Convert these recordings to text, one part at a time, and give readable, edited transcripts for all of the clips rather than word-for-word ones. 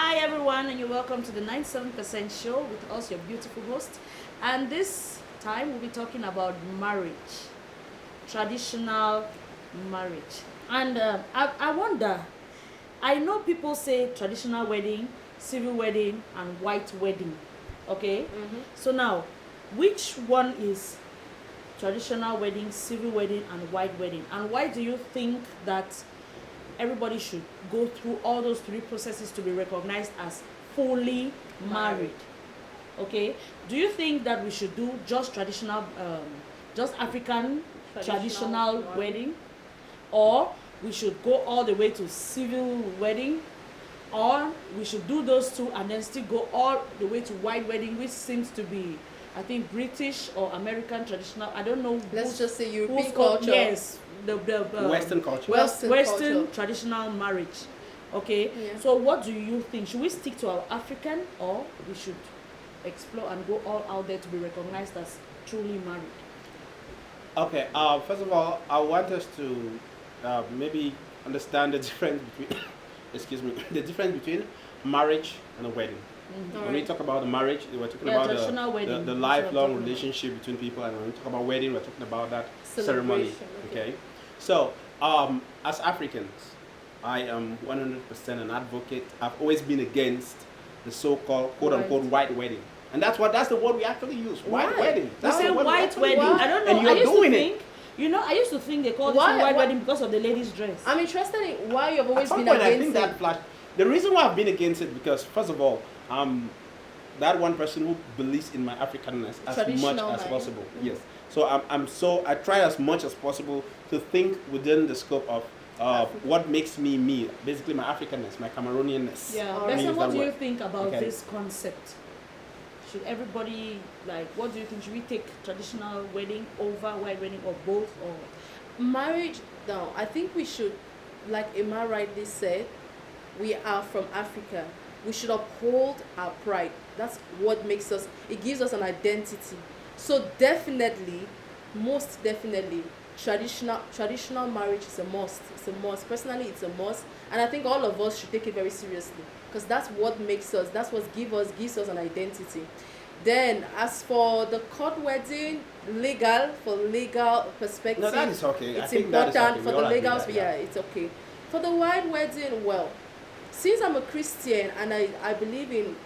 Hi everyone, and you're welcome to the 97% show with us, your beautiful host. And this time we'll be talking about marriage, traditional marriage. And I wonder, I know people say traditional wedding, civil wedding, and white wedding. Okay? So now, which one is traditional wedding, civil wedding, and white wedding? And why do you think that everybody should go through all those three processes to be recognized as fully married? Okay, do you think that we should do just traditional just African traditional wedding, or we should go all the way to civil wedding, or we should do those two and then still go all the way to white wedding, which seems to be, I think, British or American traditional? I don't know. Let's just say European culture. Yes, the Western culture. Western culture. traditional marriage. Okay, Yeah. so what do you think? Should we stick to our African, or we should explore and go all out there to be recognized as truly married? Okay. First of all, I want us to maybe understand the difference between, excuse me, the difference between marriage and a wedding. When we talk about the marriage, we're talking about traditional wedding. the That's what I'm lifelong talking relationship between people, and when we talk about wedding, we're talking about that ceremony. Celebration, Okay. So, as Africans, I am 100% an advocate. I've always been against the so-called quote-unquote white wedding, and that's the word we actually use. White Why? wedding. We That's say the word we white actually wedding. use. I don't know. And you're I used doing to it. think, I used to think they called Why- it white why- wedding because of the lady's dress. I'm interested in why you've At always some been point, I against think it. that flash. The reason why I've been against it because, first of all, that one person who believes in my Africanness as much Traditional as marriage. possible. Yes. So I try as much as possible to think within the scope of what makes me me. Basically, my Africanness, my Cameroonianness. Yeah, Alright. Let me Bessie, use what that do you word. think about Okay. this concept? Should everybody, what do you think? Should we take traditional wedding over white wedding, or both, or? Marriage, no, I think we should, like Emma rightly said, we are from Africa. We should uphold our pride. That's what makes us, it gives us an identity. So definitely, most definitely, traditional marriage is a must. It's a must. Personally, it's a must. And I think all of us should take it very seriously, because that's what makes us, that's what gives us an identity. Then, as for the court wedding, for legal perspective, No, that is okay. I it's think that is important okay. for We the all agree legals. that, Yeah, it's okay. For the white wedding, well, since I'm a Christian and I believe in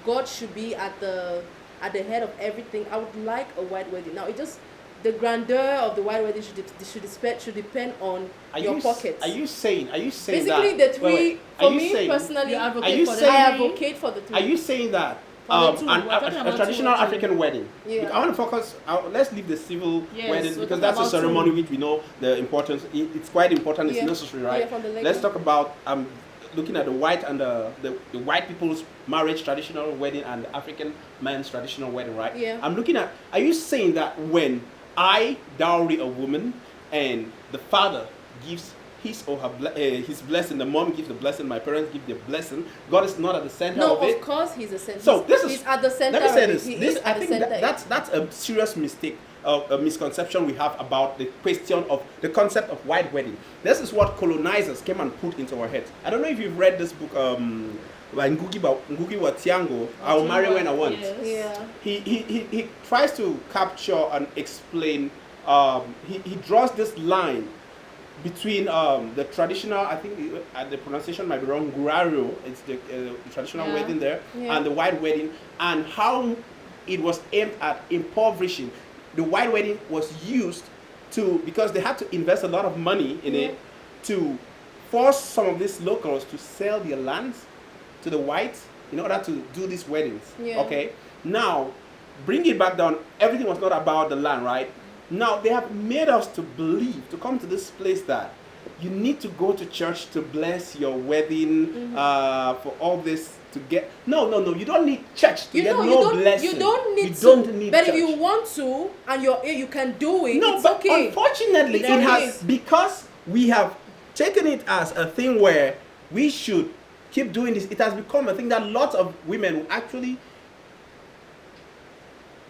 God should be at the head of everything, I would like a white wedding. Now, it just, the grandeur of the white wedding should depend on your pockets. Are you saying Basically, that? the three, wait. for Are you me saying- personally, You I advocate for the saying- three? advocate for the three. Are you saying that For the two, we're talking a about traditional two or African wedding? Yeah. I want to focus. Let's leave the civil Yes, wedding we're because talking that's a about ceremony two. which we know the importance. It's quite important. It's Yeah. necessary, right? Yeah, from the legal. Let's talk about looking at the white and the white people's marriage traditional wedding and the African man's traditional wedding, right? Yeah. I'm looking at. Are you saying that when I dowry a woman and the father gives his or her his blessing, the mom gives the blessing, my parents give the blessing, God is not at the center No, of it? of course he's a center. So this he's is at the center. Let me say of it. this. He This is I at the think center. that's a serious mistake, a misconception we have about the question of the concept of white wedding. This is what colonizers came and put into our heads. I don't know if you've read this book by Ngugi wa Thiong'o, I'll Marry When I Want. Yes. Yeah. He tries to capture and explain. He draws this line between the traditional, I think the pronunciation might be wrong, Gurario, it's the traditional Yeah. wedding there, Yeah. and the white wedding, and how it was aimed at impoverishing. The white wedding was used because they had to invest a lot of money in Yeah. it to force some of these locals to sell their lands to the whites in order to do these weddings. Yeah. Okay, now bring it back down. Everything was not about the land, right? Now they have made us to believe, to come to this place that you need to go to church to bless your wedding, for all this to get. No. You don't need church to get blessing. You don't need You to. don't need but church. if you want to and you can do it, No, it's but okay. unfortunately, It's it okay. has, because we have taken it as a thing where we should keep doing this. It has become a thing that lots of women will actually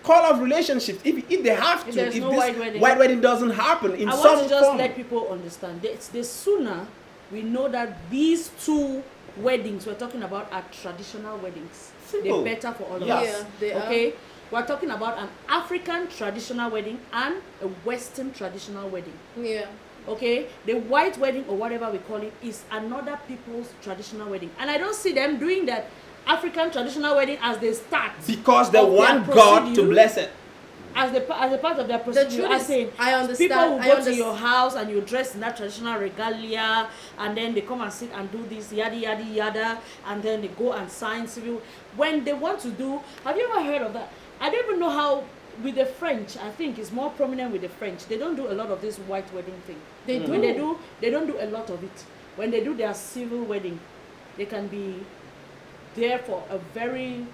call off relationships if they have If to. there's If no this white wedding. doesn't happen in I some want to just form. let people understand. The sooner we know that these two weddings we're talking about are traditional weddings. Simple. They're better for all of Yes. us. Yeah, they are. Okay, we're talking about an African traditional wedding and a Western traditional wedding. Yeah. Okay, the white wedding or whatever we call it is another people's traditional wedding, and I don't see them doing that African traditional wedding as they start Because they of their want God to procedure. bless it. as a part of their procedure. truth As is, in, I understand- people will I go to understand. your house and you dress in that traditional regalia, and then they come and sit and do this yada yada yada, and then they go and sign civil. When they want to do, have you ever heard of that? I don't even know how. With the French, I think it's more prominent with the French. They don't do a lot of this white wedding thing. They When do. they don't do a lot of it. When they do their civil wedding, they can be there for a very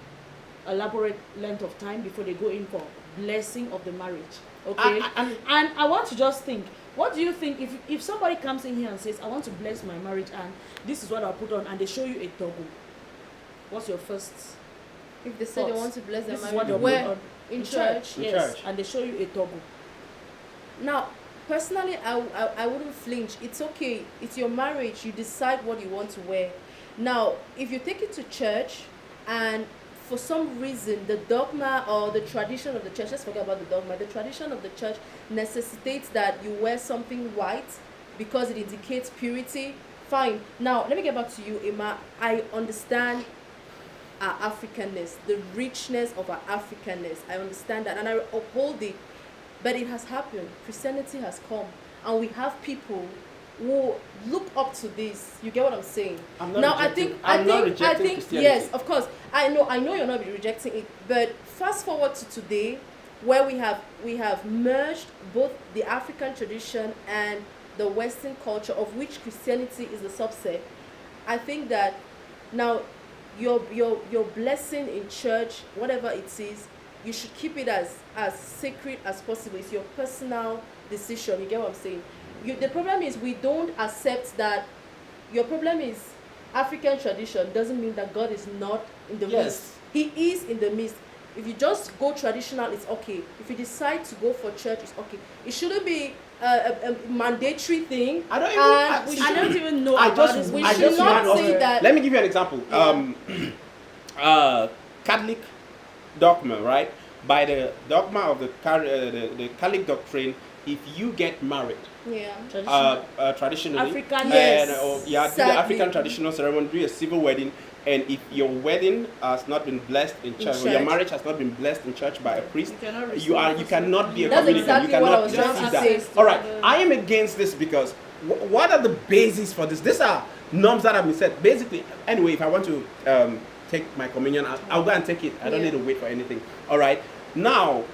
elaborate length of time before they go in for blessing of the marriage. Okay, and I want to just think, what do you think if somebody comes in here and says, I want to bless my marriage and this is what I'll put on, and they show you a toggle, what's your first If they say they thoughts? want to bless their This is what marriage, they'll where? put on In church. In yes, church. and they show you a toggle. Now, personally, I wouldn't flinch. It's okay. It's your marriage. You decide what you want to wear. Now, if you take it to church and for some reason the dogma or the tradition of the church, let's forget about the dogma, the tradition of the church necessitates that you wear something white because it indicates purity, fine. Now, let me get back to you, Emma. I understand our Africanness, the richness of our Africanness. I understand that and I uphold it. But it has happened. Christianity has come. And we have people who look up to this. You get what I'm saying? I'm not now rejecting- I I'm not think rejecting Christianity. yes, of course. I know you're not rejecting it. But fast forward to today where we have merged both the African tradition and the Western culture, of which Christianity is a subset. I think that now your blessing in church, whatever it is, you should keep it as sacred as possible. It's your personal decision. You get what I'm saying? The problem is we don't accept that. Your problem is African tradition doesn't mean that God is not in the Yes. midst. He is in the midst. If you just go traditional, it's okay. If you decide to go for church, it's okay. It shouldn't be a mandatory thing. I don't even- and we I don't should- even know I about just, this. we I should just not ran off. say that- Let me give you an example. Catholic dogma, right? By the dogma of the Catholic doctrine, if you get married Yeah. traditionally, African, yes. and do the Sadly. African traditional ceremony, do a civil wedding, and if your wedding has not been blessed in church, or your church. marriage has not been blessed in church by a priest, You cannot receive you cannot be a That's communicant. exactly You what I cannot was trying receive to that. say. All right, I am against this because what are the bases for this? These are norms that have been set. Basically, anyway, if I want to take my communion, I'll go and take it. I don't Yeah. need to wait for anything. All right. Now,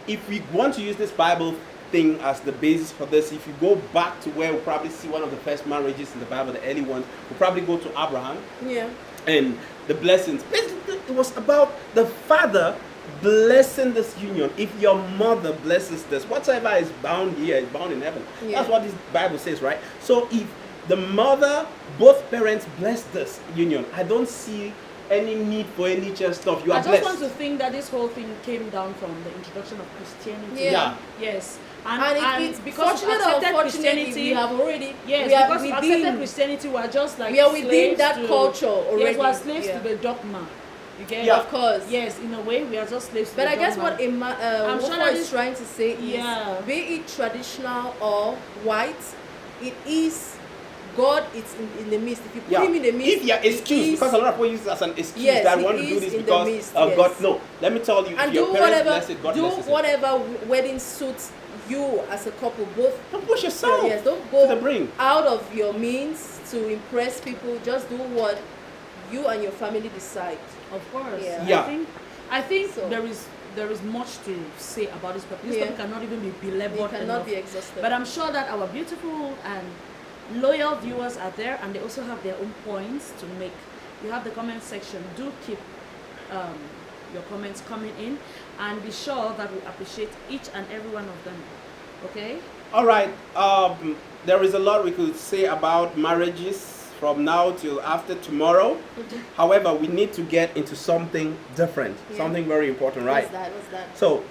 if we want to use this Bible thing as the basis for this, if you go back to where we probably see one of the first marriages in the Bible, the early ones, we probably go to Abraham Yeah. and the blessings. Basically, it was about the father blessing this union. If your mother blesses this, whatsoever is bound here is bound in heaven. Yeah. That's what this Bible says, right? So if the mother, both parents bless this union, I don't see any need for any church stuff. You I are just blessed. want to think that this whole thing came down from the introduction of Christianity. Yeah. Yes. And it's because we fortunate or accepted unfortunately, Christianity, we have already yes, we are because we accepted within Christianity, we are just like we are within slaves that to, culture already. Yes, we are slaves Yeah. to the dogma. You get Yeah. it? Of course. Yes, in a way, we are just slaves to But the I guess dogma. what I'm sure Wofo that is this- trying to say is, Yeah. be it traditional or white, it is God. It's in the midst. If you put him in the midst, if you're he excused, is- because a lot of people use it as an excuse Yes, that I he want to do is this in the because midst, of yes. God. No, let me tell you, and if do your parents whatever bless it, God do blesses it. whatever wedding suits you as a couple. Both. Don't push yourself Yes, don't to go the brink. out of your means to impress people. Just do what you and your family decide. Of course. Yeah. Yeah. I think So- there is much to say about this topic. This Yeah. topic cannot even be It belabored cannot enough. be exhausted. But I'm sure that our beautiful and loyal viewers are there, and they also have their own points to make. You have the comment section. Do keep your comments coming in, and be sure that we appreciate each and every one of them. Okay? All right. There is a lot we could say about marriages from now till after tomorrow. However, we need to get into something different, Yeah. something very important, right? What's that? So,